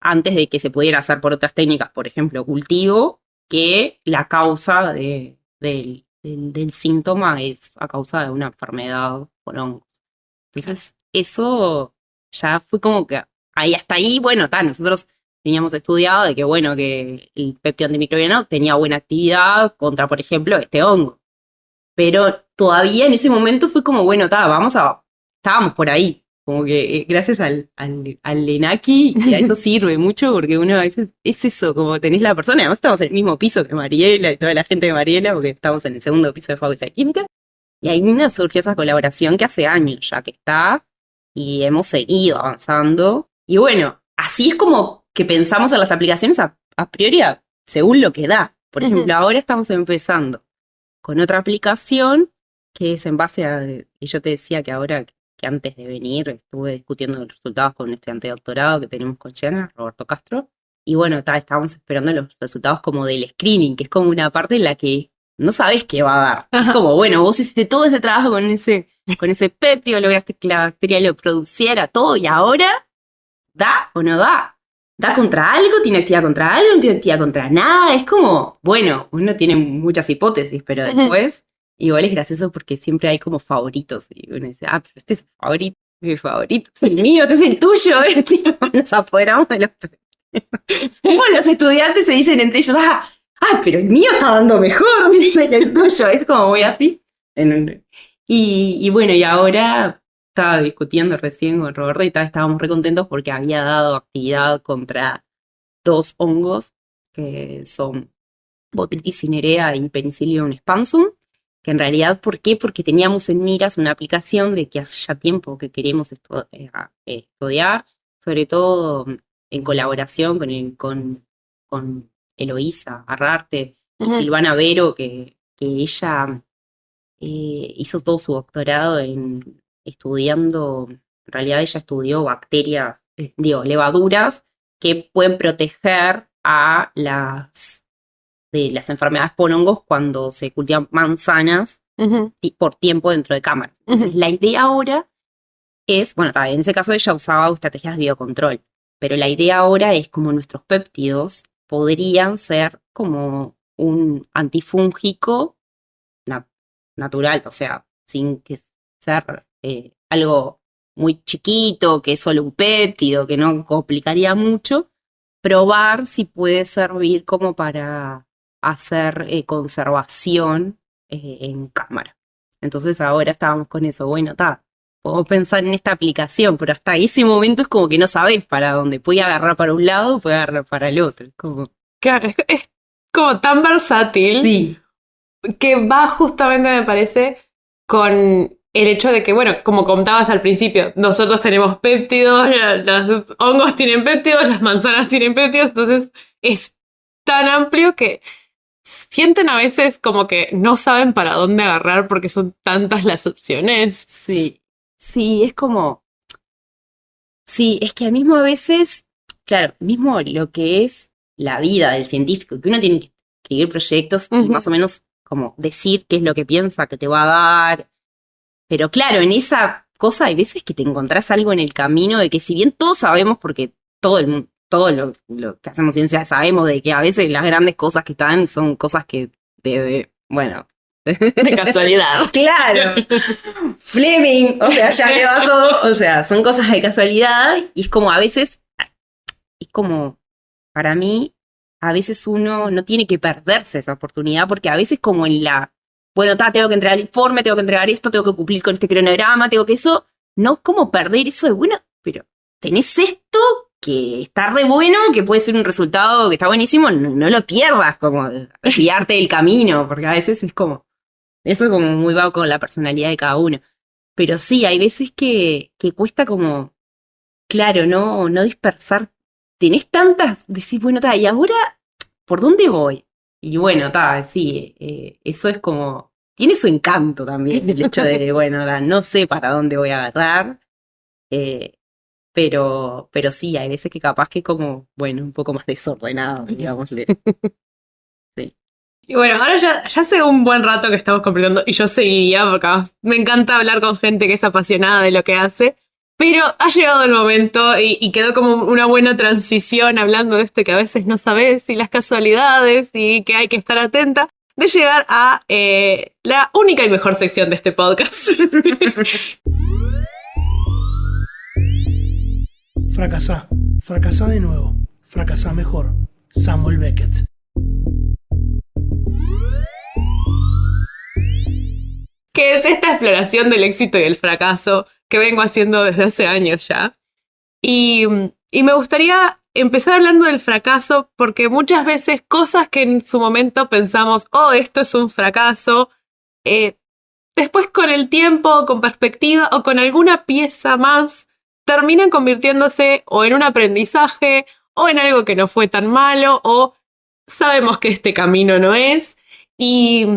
antes de que se pudiera hacer por otras técnicas, por ejemplo, cultivo, que la causa del síntoma es a causa de una enfermedad por hongos. Entonces, eso ya fue como que ahí hasta ahí, bueno, nosotros teníamos estudiado de que, bueno, que el péptido antimicrobiano tenía buena actividad contra, por ejemplo, este hongo. Pero todavía en ese momento fue como, bueno, estábamos por ahí. Como que gracias al ENAQui, y a eso sirve mucho, porque uno a veces es eso, como tenés la persona, además estamos en el mismo piso que Mariela y toda la gente de Mariela, porque estamos en el segundo piso de Facultad de Química, y ahí nos surgió esa colaboración que hace años ya que está, y hemos seguido avanzando. Y bueno, así es como que pensamos en las aplicaciones a priori según lo que da. Por ejemplo, ahora estamos empezando con otra aplicación que es en base a, y yo te decía que ahora, que antes de venir estuve discutiendo los resultados con un estudiante de doctorado que tenemos con Gianna, Roberto Castro, y bueno, estábamos esperando los resultados como del screening, que es como una parte en la que no sabes qué va a dar. Ajá. Es como, bueno, vos hiciste todo ese trabajo con ese péptido, lograste que la bacteria lo produciera todo, y ahora, ¿da o no da? ¿Da contra algo? ¿Tiene actividad contra algo? ¿No tiene actividad contra nada? Es como, bueno, uno tiene muchas hipótesis, pero después igual es gracioso porque siempre hay como favoritos. Y uno dice, pero este es mi favorito es el mío, este es el tuyo. Nos apoderamos de los... Como los estudiantes se dicen entre ellos, pero el mío está dando mejor que el tuyo. Es como muy así. Y bueno, y ahora... Estaba discutiendo recién con Roberto y estábamos re contentos porque había dado actividad contra 2 hongos que son Botrytis cinerea y Penicillium expansum, que en realidad, ¿por qué? Porque teníamos en miras una aplicación de que hace ya tiempo que queremos estudiar, sobre todo en colaboración con Eloísa Arrarte y Silvana Vero, que ella hizo todo su doctorado estudiando, en realidad ella estudió bacterias, levaduras que pueden proteger a de las enfermedades por hongos cuando se cultivan manzanas por tiempo dentro de cámaras. Entonces la idea ahora es, bueno, en ese caso ella usaba estrategias de biocontrol, pero la idea ahora es como nuestros péptidos podrían ser como un antifúngico natural, o sea, sin que ser algo muy chiquito, que es solo un péptido, que no complicaría mucho, probar si puede servir como para hacer conservación en cámara. Entonces ahora estábamos con eso, bueno, podemos pensar en esta aplicación, pero hasta ese momento es como que no sabes para dónde, puede agarrar para un lado, puede agarrar para el otro. Claro, es como tan versátil. Sí. Que va justamente, me parece, con el hecho de que, bueno, como contabas al principio, nosotros tenemos péptidos, los hongos tienen péptidos, las manzanas tienen péptidos, entonces es tan amplio que sienten a veces como que no saben para dónde agarrar porque son tantas las opciones. Sí, es como... Sí, es que al mismo a veces, claro, mismo lo que es la vida del científico, que uno tiene que escribir proyectos y más o menos como decir qué es lo que piensa que te va a dar. Pero claro, en esa cosa hay veces que te encontrás algo en el camino de que si bien todos sabemos, porque todo lo que hacemos ciencia sabemos de que a veces las grandes cosas que están son cosas que bueno. De casualidad. Claro. Fleming, o sea, ya le pasó. O sea, son cosas de casualidad y es como a veces, es como, para mí, a veces uno no tiene que perderse esa oportunidad porque a veces como en bueno, tengo que entregar el informe, tengo que entregar esto, tengo que cumplir con este cronograma, tengo que eso, no como perder eso de bueno, pero tenés esto que está re bueno, que puede ser un resultado que está buenísimo, no lo pierdas, como desviarte del camino, porque a veces es como, eso es como muy vago con la personalidad de cada uno. Pero sí, hay veces que cuesta como, claro, no dispersar. Tenés tantas, decís, bueno, y ahora, ¿por dónde voy? Y bueno, sí, eso es como, tiene su encanto también, el hecho de, bueno, no sé para dónde voy a agarrar, pero sí, hay veces que capaz que como, bueno, un poco más desordenado, digámosle. Sí. Y bueno, ahora ya hace un buen rato que estamos completando y yo seguiría porque me encanta hablar con gente que es apasionada de lo que hace, pero ha llegado el momento y quedó como una buena transición hablando de esto que a veces no sabes y las casualidades y que hay que estar atenta, de llegar a la única y mejor sección de este podcast. Fracasá de nuevo, fracasá mejor. Samuel Beckett. Que es esta exploración del éxito y el fracaso que vengo haciendo desde hace años ya. Y me gustaría empezar hablando del fracaso porque muchas veces cosas que en su momento pensamos, esto es un fracaso, después con el tiempo, con perspectiva o con alguna pieza más, terminan convirtiéndose o en un aprendizaje o en algo que no fue tan malo o sabemos que este camino no es. Y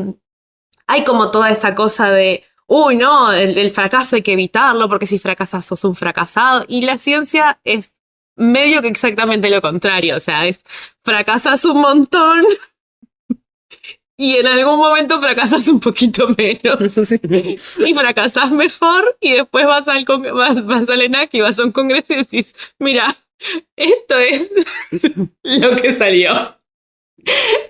hay como toda esa cosa de, no, el fracaso hay que evitarlo porque si fracasas sos un fracasado. Y la ciencia es medio que exactamente lo contrario. O sea, fracasas un montón y en algún momento fracasas un poquito menos. Y fracasas mejor y después vas al ENAC y vas a un congreso y decís, mira, esto es lo que salió.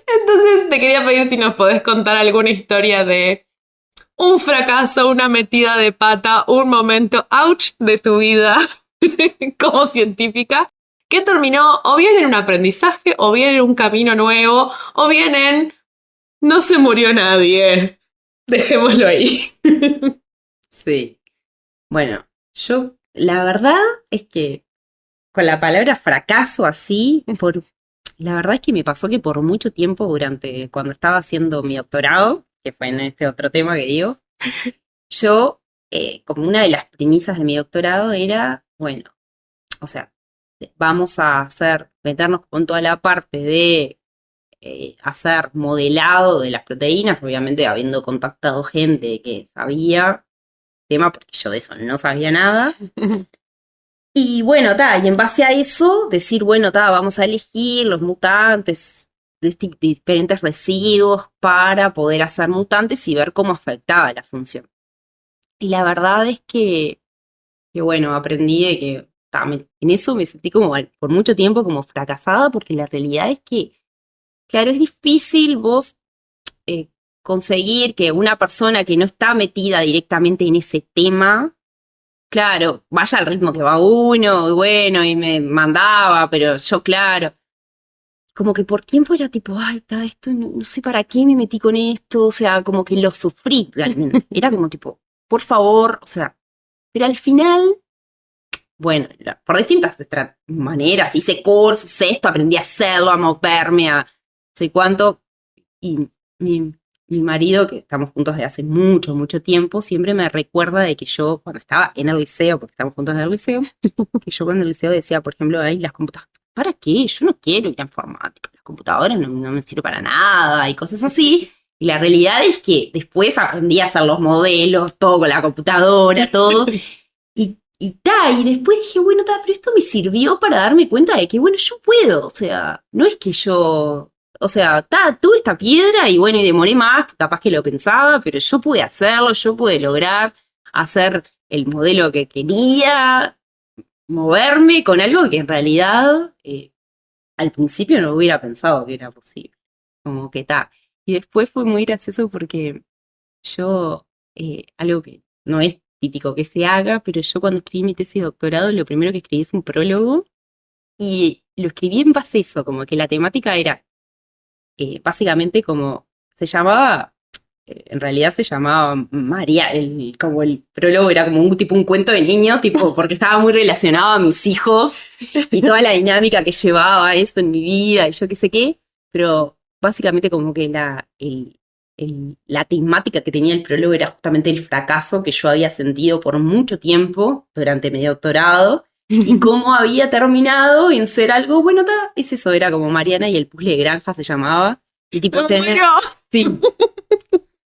Entonces te quería pedir si nos podés contar alguna historia de un fracaso, una metida de pata, un momento ouch de tu vida como científica que terminó o bien en un aprendizaje, o bien en un camino nuevo, o bien en no se murió nadie. Dejémoslo ahí. Sí. Bueno, la verdad es que con la palabra fracaso así, la verdad es que me pasó que por mucho tiempo cuando estaba haciendo mi doctorado, que fue en este otro tema que digo, yo, como una de las premisas de mi doctorado era, bueno, o sea, vamos a meternos con toda la parte de hacer modelado de las proteínas, obviamente habiendo contactado gente que sabía tema, porque yo de eso no sabía nada. Y bueno, y en base a eso, decir, bueno, vamos a elegir los mutantes de diferentes residuos para poder hacer mutantes y ver cómo afectaba la función. Y la verdad es que bueno, aprendí de que en eso me sentí como por mucho tiempo como fracasada, porque la realidad es que, claro, es difícil vos conseguir que una persona que no está metida directamente en ese tema, claro, vaya al ritmo que va uno, y bueno, y me mandaba, pero yo, claro, como que por tiempo era tipo, esto no sé para qué me metí con esto, o sea, como que lo sufrí realmente. Era como tipo, por favor, o sea, pero al final, bueno, por distintas maneras, hice cursos, esto, aprendí a hacerlo, a moverme, a no sé cuánto, y mi marido, que estamos juntos desde hace mucho, mucho tiempo, siempre me recuerda de que yo, cuando estaba en el liceo, porque estamos juntos desde el liceo, que yo cuando en el liceo decía, por ejemplo, las computadoras, ¿para qué? Yo no quiero ir a informática, las computadoras no me sirven para nada, y cosas así. Y la realidad es que después aprendí a hacer los modelos, todo con la computadora, todo. y después dije, bueno, pero esto me sirvió para darme cuenta de que, bueno, yo puedo, o sea, no es que yo, o sea, tuve esta piedra y bueno, y demoré más, capaz que lo pensaba, pero yo pude hacerlo, yo pude lograr hacer el modelo que quería, moverme con algo que en realidad al principio no hubiera pensado que era posible, como que está. Y después fue muy gracioso porque yo, algo que no es típico que se haga, pero yo cuando escribí mi tesis de doctorado, lo primero que escribí es un prólogo y lo escribí en base a eso, como que la temática era básicamente como se llamaba, en realidad se llamaba María, como el prólogo era como un cuento de niño, tipo, porque estaba muy relacionado a mis hijos y toda la dinámica que llevaba esto en mi vida y yo qué sé qué, pero básicamente como que la temática que tenía el prólogo era justamente el fracaso que yo había sentido por mucho tiempo durante mi doctorado y cómo había terminado en ser algo, bueno, es eso, era como Mariana y el puzzle de granja se llamaba. Y tipo sí,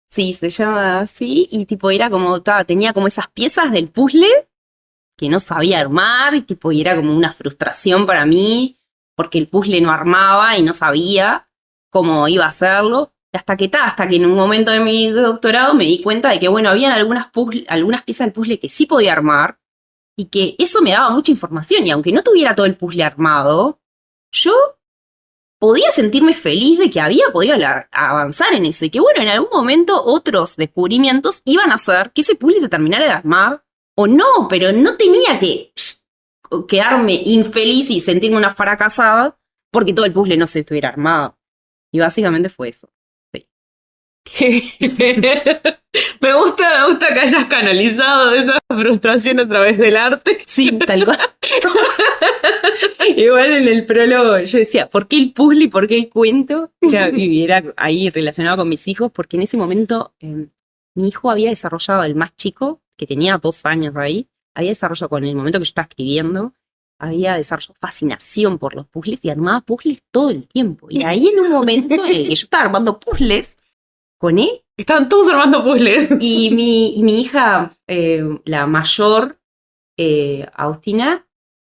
sí, se llama así, y tipo era como, tenía como esas piezas del puzzle que no sabía armar, y tipo, y era como una frustración para mí, porque el puzzle no armaba y no sabía cómo iba a hacerlo. Hasta que en un momento de mi doctorado me di cuenta de que, bueno, habían algunas piezas del puzzle que sí podía armar, y que eso me daba mucha información, y aunque no tuviera todo el puzzle armado, yo podía sentirme feliz de que había podido avanzar en eso, y que, bueno, en algún momento otros descubrimientos iban a hacer que ese puzzle se terminara de armar, o no, pero no tenía que quedarme infeliz y sentirme una fracasada porque todo el puzzle no se estuviera armado. Y básicamente fue eso. Me gusta que hayas canalizado esa frustración a través del arte. Sí, tal cual. Igual en el prólogo yo decía, ¿por qué el puzzle y por qué el cuento? Y era ahí relacionado con mis hijos, porque en ese momento mi hijo había desarrollado, el más chico, que tenía 2 años ahí, había desarrollado con el momento que yo estaba escribiendo, había desarrollado fascinación por los puzzles y armaba puzzles todo el tiempo. Y ahí en un momento en el que yo estaba armando puzzles con él. Estaban todos armando puzzles. Y mi hija, la mayor, Agustina,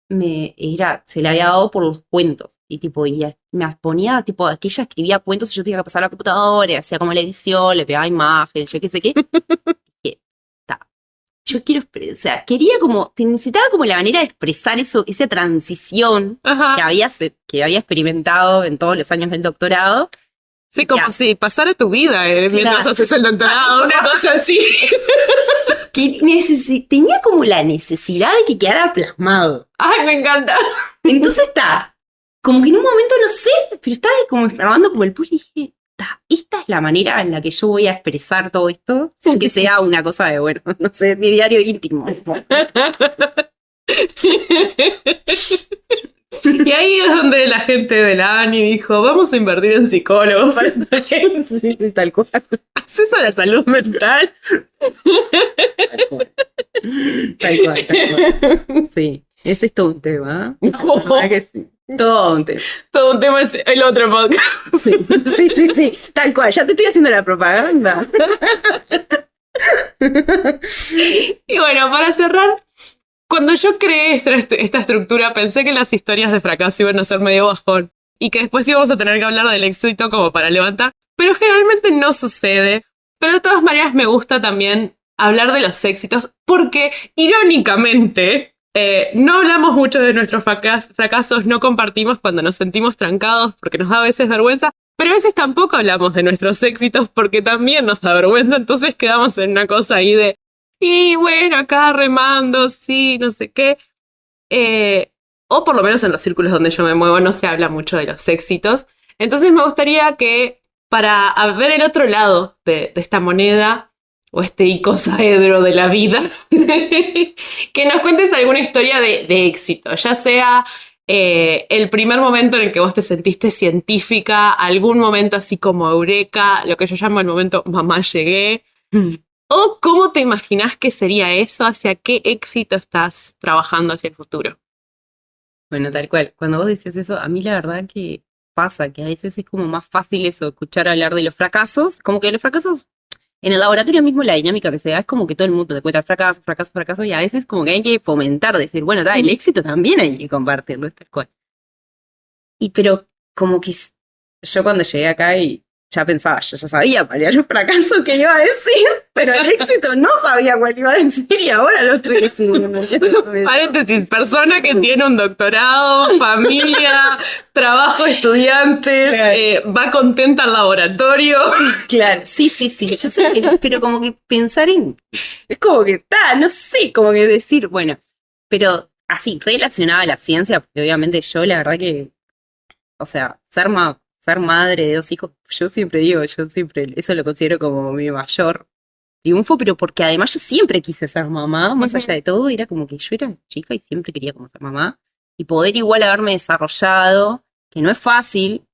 se le había dado por los cuentos. Y tipo, me ponía, tipo, que ella escribía cuentos y yo tenía que pasar a la computadora, y hacía como la edición, le pegaba imágenes, yo qué sé qué. Yo quiero, o sea, necesitaba como la manera de expresar eso, esa transición que había experimentado en todos los años del doctorado. Sí, como si pasara tu vida mientras haces el doctorado, una cosa así. Que tenía como la necesidad de que quedara plasmado. ¡Ay, me encanta! Entonces como que en un momento, no sé, pero estaba como armando como el puzzle y dije, esta es la manera en la que yo voy a expresar todo esto, sin que sea una cosa de, bueno, no sé, mi diario íntimo. Y ahí es donde la gente de la ANI dijo, vamos a invertir en psicólogos para esta gente. Sí, tal cual. ¿Acceso a la salud mental? Tal cual. Sí, ese es todo un tema. ¿Verdad que sí? Todo un tema. Todo un tema es el otro podcast. Sí, tal cual. Ya te estoy haciendo la propaganda. Y bueno, para cerrar, cuando yo creé esta estructura, pensé que las historias de fracaso iban a ser medio bajón y que después íbamos a tener que hablar del éxito como para levantar, pero generalmente no sucede. Pero de todas maneras me gusta también hablar de los éxitos porque, irónicamente, no hablamos mucho de nuestros fracasos, no compartimos cuando nos sentimos trancados porque nos da a veces vergüenza, pero a veces tampoco hablamos de nuestros éxitos porque también nos da vergüenza, entonces quedamos en una cosa ahí de, y bueno, acá remando, sí, no sé qué. O por lo menos en los círculos donde yo me muevo no se habla mucho de los éxitos. Entonces me gustaría que para ver el otro lado de esta moneda, o este icosaedro de la vida, que nos cuentes alguna historia de éxito, ya sea el primer momento en el que vos te sentiste científica, algún momento así como eureka, lo que yo llamo el momento mamá llegué, o cómo te imaginás que sería eso, hacia qué éxito estás trabajando hacia el futuro. Bueno, tal cual. Cuando vos decías eso, a mí la verdad que pasa que a veces es como más fácil eso, escuchar hablar de los fracasos, como que los fracasos en el laboratorio mismo la dinámica que se da es como que todo el mundo te cuenta fracaso, fracaso, fracaso, y a veces como que hay que fomentar, decir, bueno, el éxito también hay que compartirlo, tal cual. Pero como que yo cuando llegué acá y ya pensaba, yo ya sabía cuál era el fracaso que iba a decir, pero el éxito no sabía cuál iba a decir y ahora lo estoy diciendo. Paréntesis, persona que tiene un doctorado, familia, trabajo, estudiantes, va contenta al laboratorio. Claro, sí, yo sé pero como que pensar es como que no sé, como que decir, bueno, pero así, relacionada a la ciencia, porque obviamente yo la verdad que, o sea, ser madre de 2 hijos, yo siempre eso lo considero como mi mayor triunfo, pero porque además yo siempre quise ser mamá, más allá de todo, era como que yo era chica y siempre quería como ser mamá, y poder igual haberme desarrollado, que no es fácil,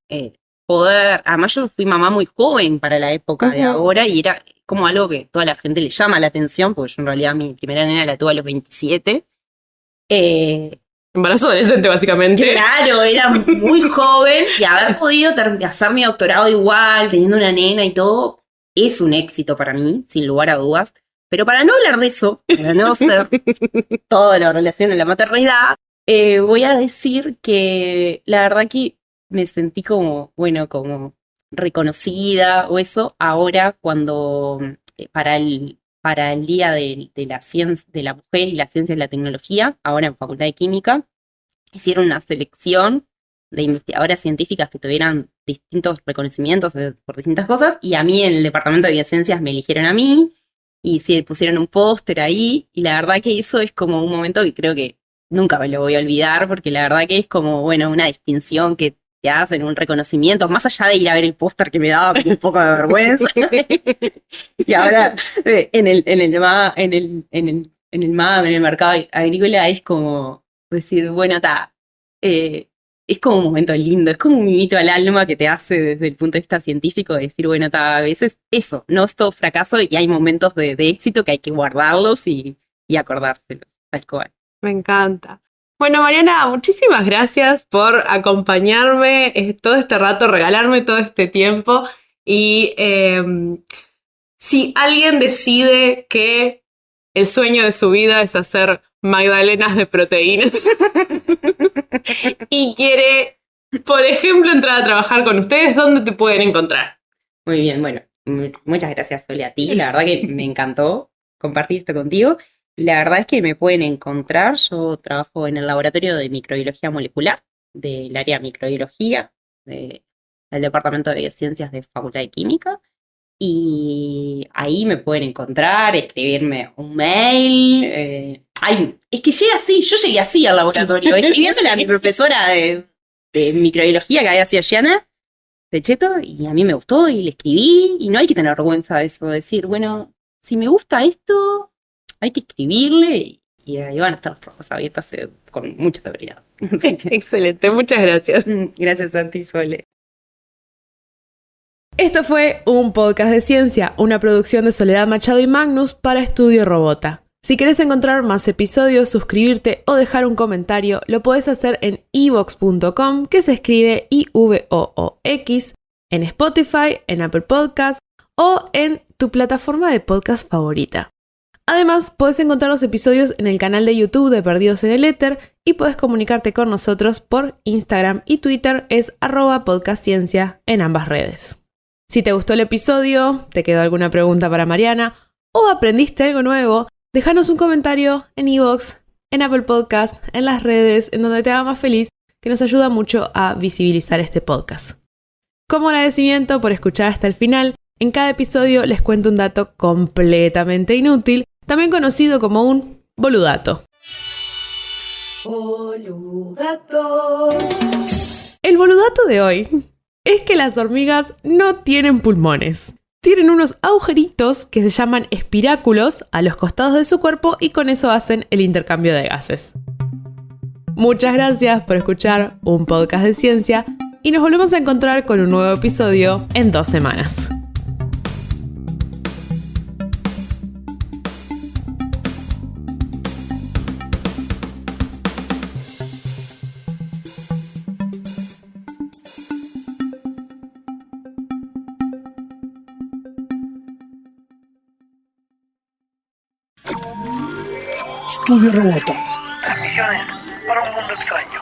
además yo fui mamá muy joven para la época de ahora, y era como algo que toda la gente le llama la atención, porque yo en realidad mi primera nena la tuve a los 27, embarazo adolescente, básicamente. Claro, era muy joven y haber podido hacer mi doctorado igual, teniendo una nena y todo, es un éxito para mí, sin lugar a dudas. Pero para no hablar de eso, para no ser todo lo relacionado a la maternidad, voy a decir que la verdad que me sentí como reconocida o eso ahora cuando para el Día de la Ciencia, de la Mujer y la Ciencia y la Tecnología, ahora en Facultad de Química, hicieron una selección de investigadoras científicas que tuvieran distintos reconocimientos por distintas cosas, y a mí en el departamento de biociencias me eligieron a mí, y sí, pusieron un póster ahí, y la verdad que eso es como un momento que creo que nunca me lo voy a olvidar, porque la verdad que es como, una distinción que te hacen, un reconocimiento, más allá de ir a ver el póster que me daba un poco de vergüenza. Y ahora en el MAM, en el mercado agrícola, es como decir, es como un momento lindo, es como un mimito al alma que te hace desde el punto de vista científico, de decir, a veces eso, no es todo fracaso y hay momentos de éxito que hay que guardarlos y acordárselos, tal cual. Me encanta. Bueno, Mariana, muchísimas gracias por acompañarme todo este rato, regalarme todo este tiempo. Y si alguien decide que el sueño de su vida es hacer magdalenas de proteína y quiere, por ejemplo, entrar a trabajar con ustedes, ¿dónde te pueden encontrar? Muy bien, muchas gracias, Sole, a ti. La verdad que me encantó compartir esto contigo. La verdad es que me pueden encontrar, yo trabajo en el laboratorio de microbiología molecular, del área de microbiología, del departamento de biociencias de Facultad de Química, y ahí me pueden encontrar, escribirme un mail. Es que yo llegué así al laboratorio, escribiéndole a mi profesora de microbiología que había sido Gianna Techeto, y a mí me gustó y le escribí, y no hay que tener vergüenza de eso, decir, si me gusta esto, hay que escribirle, y ahí van a estar las puertas abiertas con mucha seguridad. Excelente, muchas gracias. Gracias a ti, Sole. Esto fue un podcast de ciencia, una producción de Soledad Machado y Magnus para Estudio Robota. Si querés encontrar más episodios, suscribirte o dejar un comentario, lo podés hacer en ivox.com, que se escribe IVOOX, en Spotify, en Apple Podcasts o en tu plataforma de podcast favorita. Además, podés encontrar los episodios en el canal de YouTube de Perdidos en el Éter y podés comunicarte con nosotros por Instagram y Twitter, es @podcastciencia en ambas redes. Si te gustó el episodio, te quedó alguna pregunta para Mariana o aprendiste algo nuevo, déjanos un comentario en iVoox, en Apple Podcasts, en las redes, en donde te haga más feliz, que nos ayuda mucho a visibilizar este podcast. Como agradecimiento por escuchar hasta el final, en cada episodio les cuento un dato completamente inútil, también conocido como un boludato. Boludato. El boludato de hoy es que las hormigas no tienen pulmones. Tienen unos agujeritos que se llaman espiráculos a los costados de su cuerpo y con eso hacen el intercambio de gases. Muchas gracias por escuchar un podcast de ciencia y nos volvemos a encontrar con un nuevo episodio en 2 semanas. Studio Roboto. Transmisiones para un mundo extraño.